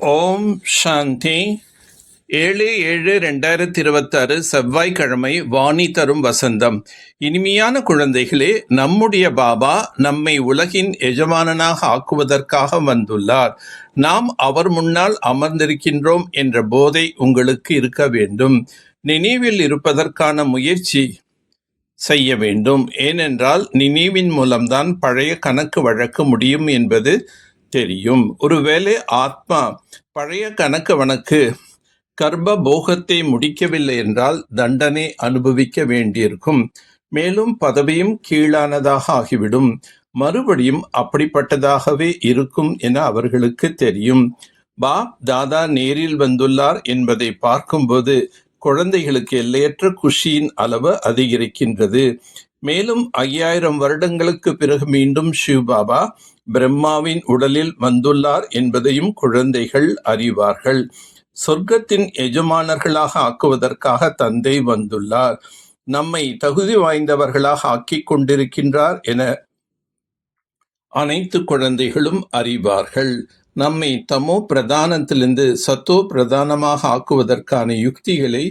ஓம் சாந்தி. 7/7/2026 செவ்வாய்க்கிழமை. வாணி தரும் வசந்தம். இனிமையான குழந்தைகளே, நம்முடைய பாபா நம்மை உலகின் எஜமானனாக ஆக்குவதற்காக வந்துள்ளார். நாம் அவர் முன்னால் அமர்ந்திருக்கின்றோம் என்ற போதை உங்களுக்கு இருக்க வேண்டும். நினைவில் இருப்பதற்கான முயற்சி செய்ய வேண்டும். ஏனென்றால் நினைவின் மூலம்தான் பழைய கணக்கு வழக்கு முடியும் என்பது தெரியும். ஒருவேளை ஆத்மா பழைய கணக்கு வழக்கு கர்ப்ப போகத்தை முடிக்கவில்லை என்றால் தண்டனை அனுபவிக்க வேண்டியிருக்கும். மேலும் பதவியும் கீழானதாக ஆகிவிடும். மறுபடியும் அப்படிப்பட்டதாகவே இருக்கும் என அவர்களுக்கு தெரியும். பாப் தாதா நேரில் வந்துள்ளார் என்பதை பார்க்கும்போது குழந்தைகளுக்கு எல்லையற்ற குஷியின் அளவு அதிகரிக்கின்றது. மேலும் 5000 வருடங்களுக்கு பிறகு மீண்டும் சிவபாபா பிரம்மாவின் உடலில் வந்துள்ளார் என்பதையும் குழந்தைகள் அறிவார்கள். சொர்க்கத்தின் எஜமானர்களாக ஆக்குவதற்காக தந்தை வந்துள்ளார். நம்மை தகுதி வாய்ந்தவர்களாக ஆக்கிக் கொண்டிருக்கின்றார் என அனைத்து குழந்தைகளும் அறிவார்கள். நம்மை தமோ பிரதானத்திலிருந்து சத்தோ பிரதானமாக ஆக்குவதற்கான யுக்திகளை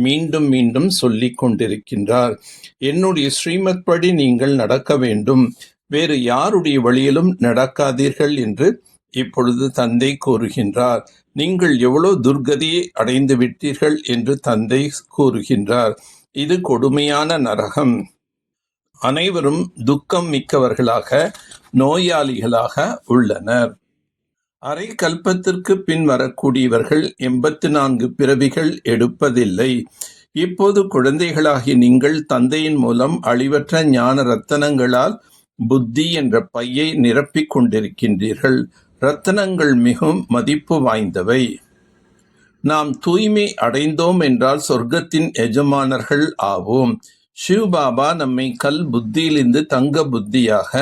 மீண்டும் மீண்டும் சொல்லிக் கொண்டிருக்கின்றார். என்னுடைய ஸ்ரீமத் படி நீங்கள் நடக்க வேண்டும், வேறு யாருடைய வழியிலும் நடக்காதீர்கள் என்று இப்பொழுது தந்தை கூறுகின்றார். நீங்கள் எவ்வளவு துர்கதியை அடைந்து விட்டீர்கள் என்று தந்தை கூறுகின்றார். இது கொடுமையான நரகம். அனைவரும் துக்கம் மிக்கவர்களாக, நோயாளிகளாக உள்ளனர். அரை கல்பத்திற்கு பின் வரக்கூடியவர்கள் 84 பிறவிகள் எடுப்பதில்லை. இப்போது குழந்தைகளாகி நீங்கள் தந்தையின் மூலம் அழிவற்ற ஞான ரத்தனங்களால் புத்தி என்ற பையை நிரப்பிக் கொண்டிருக்கின்றீர்கள். ரத்தனங்கள் மிகவும் மதிப்பு வாய்ந்தவை. நாம் தூய்மை அடைந்தோம் என்றால் சொர்க்கத்தின் எஜமானர்கள் ஆவோம். சிவபாபா நம்மை கல் புத்தியிலிருந்து தங்க புத்தியாக,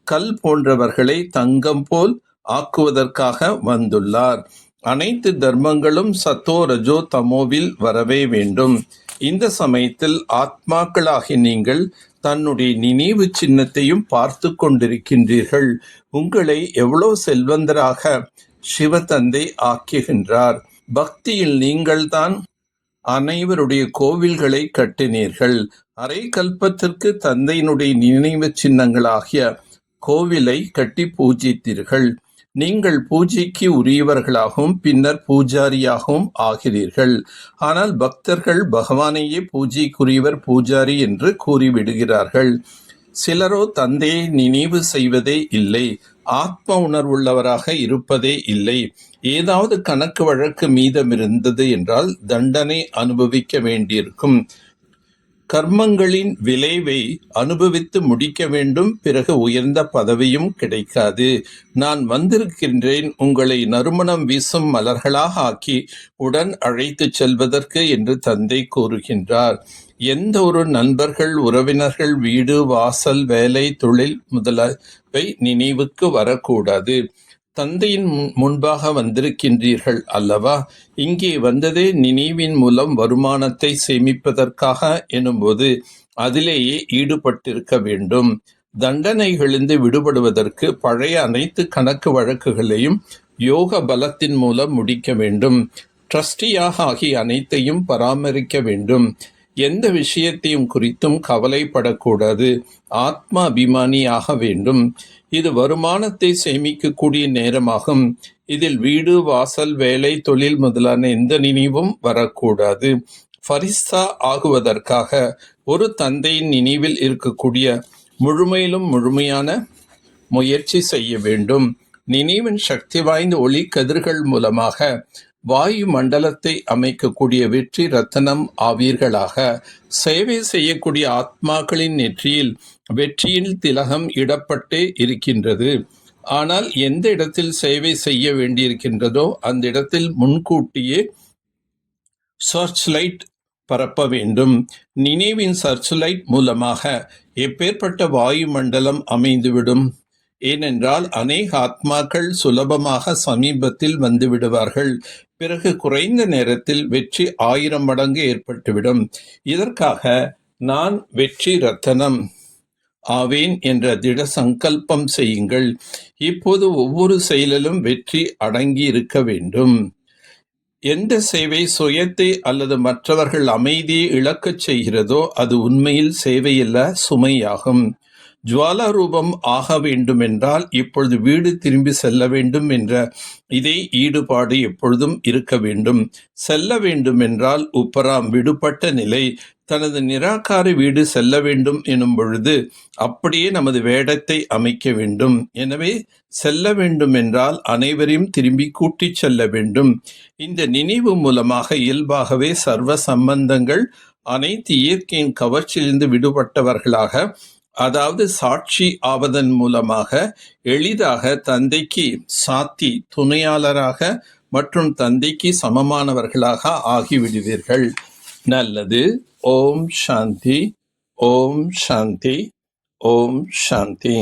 கல் போன்றவர்களை தங்கம் போல் ஆக்குவதற்காக வந்துள்ளார். அனைத்து தர்மங்களும் சத்தோ ரஜோ தமோவில் வரவே வேண்டும். இந்த சமயத்தில் ஆத்மாக்களாகி நீங்கள் தன்னுடைய நினைவு சின்னத்தையும் பார்த்து கொண்டிருக்கின்றீர்கள். உங்களை எவ்வளவு செல்வந்தராக சிவதந்தை ஆக்குகின்றார். பக்தியில் நீங்கள்தான் அனைவருடைய கோவில்களை கட்டினீர்கள். அரை கல்பத்திற்கு தந்தையினுடைய நினைவு சின்னங்களாகிய கோவிலை கட்டி பூஜித்தீர்கள். நீங்கள் பூஜைக்கு உரியவர்களாகவும் பின்னர் பூஜாரியாகவும் ஆகிறீர்கள். ஆனால் பக்தர்கள் பகவானையே பூஜைக்குரியவர், பூஜாரி என்று கூறிவிடுகிறார்கள். சிலரோ தந்தையை நினைவு செய்வதே இல்லை, ஆத்ம உணர்வுள்ளவராக இருப்பதே இல்லை. ஏதாவது கணக்கு வழக்கு மீதமிருந்தது என்றால் தண்டனை அனுபவிக்க வேண்டியிருக்கும். கர்மங்களின் விளைவை அனுபவித்து முடிக்க வேண்டும். பிறகு உயர்ந்த பதவியும் கிடைக்காது. நான் வந்திருக்கின்றேன் உங்களை நறுமணம் வீசும் மலர்களாக ஆக்கி உடன் அழைத்து செல்வதற்கு என்று தந்தை கூறுகின்றார். எந்த ஒரு நண்பர்கள், உறவினர்கள், வீடு, வாசல், வேலை, தொழில் முதலவை நினைவுக்கு வரக்கூடாது. தந்தையின் முன்பாக வந்திருக்கின்றீர்கள் அல்லவா? இங்கே வந்ததே நினைவின் மூலம் வருமானத்தை சேமிப்பதற்காக எனும்போது அதிலேயே ஈடுபட்டிருக்க வேண்டும். தண்டனைகளிலிருந்து விடுபடுவதற்கு பழைய அனைத்து கணக்கு வழக்குகளையும் யோக பலத்தின் மூலம் முடிக்க வேண்டும். ட்ரஸ்டியாக ஆகிய அனைத்தையும் பராமரிக்க வேண்டும். எந்த விஷயத்தையும் குறித்தும் கவலைப்படக்கூடாது. ஆத்மா அபிமானியாக வேண்டும். இது வருமானத்தை சேமிக்கக்கூடிய நேரமாகும். இதில் வீடு, வாசல், வேலை, தொழில் முதலான எந்த நினைவும் வரக்கூடாது. ஃபரிஸ்தா ஆகுவதற்காக ஒரு தந்தையின் நினைவில் இருக்கக்கூடிய முழுமையிலும் முழுமையான முயற்சி செய்ய வேண்டும். நினைவின் சக்தி வாய்ந்த ஒளி கதிர்கள் மூலமாக வாயு மண்டலத்தை அமைக்கக்கூடிய வெற்றி ரத்தனம் ஆவீர்களாக. சேவை செய்யக்கூடிய ஆத்மாக்களின் நெற்றியில் வெற்றியின் திலகம் இடப்பட்டே இருக்கின்றது. ஆனால் எந்த இடத்தில் சேவை செய்ய வேண்டியிருக்கின்றதோ அந்த இடத்தில் முன்கூட்டியே சர்ச் லைட் பரப்ப வேண்டும். நினைவின் சர்ச் லைட் மூலமாக எப்பேற்பட்ட வாயு மண்டலம் அமைந்துவிடும். ஏனென்றால் அநேக ஆத்மாக்கள் சுலபமாக சமீபத்தில் வந்து விடுவார்கள். பிறகு குறைந்த நேரத்தில் வெற்றி 1000 மடங்கு ஏற்பட்டுவிடும். இதற்காக நான் வெற்றி ரத்தனம் ஆவேன் என்ற திட சங்கல்பம் செய்யுங்கள். இப்போது ஒவ்வொரு செயலிலும் வெற்றி அடங்கி இருக்க வேண்டும். எந்த சேவை சுயத்தை அல்லது மற்றவர்கள் அமைதியை இழக்கச் செய்கிறதோ அது உண்மையில் சேவையல்ல, சுமையாகும். ஜுவாலா ரூபம் ஆக வேண்டுமென்றால் இப்பொழுது வீடு திரும்பி செல்ல வேண்டும் என்ற இதே ஈடுபாடு எப்பொழுதும் இருக்க வேண்டும். செல்ல வேண்டுமென்றால் உப்பராம் விடுபட்ட நிலை தனது நிராகார வீடு செல்ல வேண்டும் எனும் பொழுது அப்படியே நமது வேடத்தை அமைக்க வேண்டும். எனவே செல்ல வேண்டும் என்றால் அனைவரையும் திரும்பி கூட்டிச் செல்ல வேண்டும். இந்த நினைவு மூலமாக இயல்பாகவே சர்வ சம்பந்தங்கள் அனைத்து இயற்கையின் கவர்ச்சியிலிருந்து விடுபட்டவர்களாக, அதாவது சாட்சி ஆவதன் மூலமாக எளிதாக தந்தைக்கு சாத்தி துணையாளராக மற்றும் தந்தைக்கு சமமானவர்களாக ஆகிவிடுவீர்கள். நல்லது. ஓம் சாந்தி, ஓம் சாந்தி, ஓம் சாந்தி.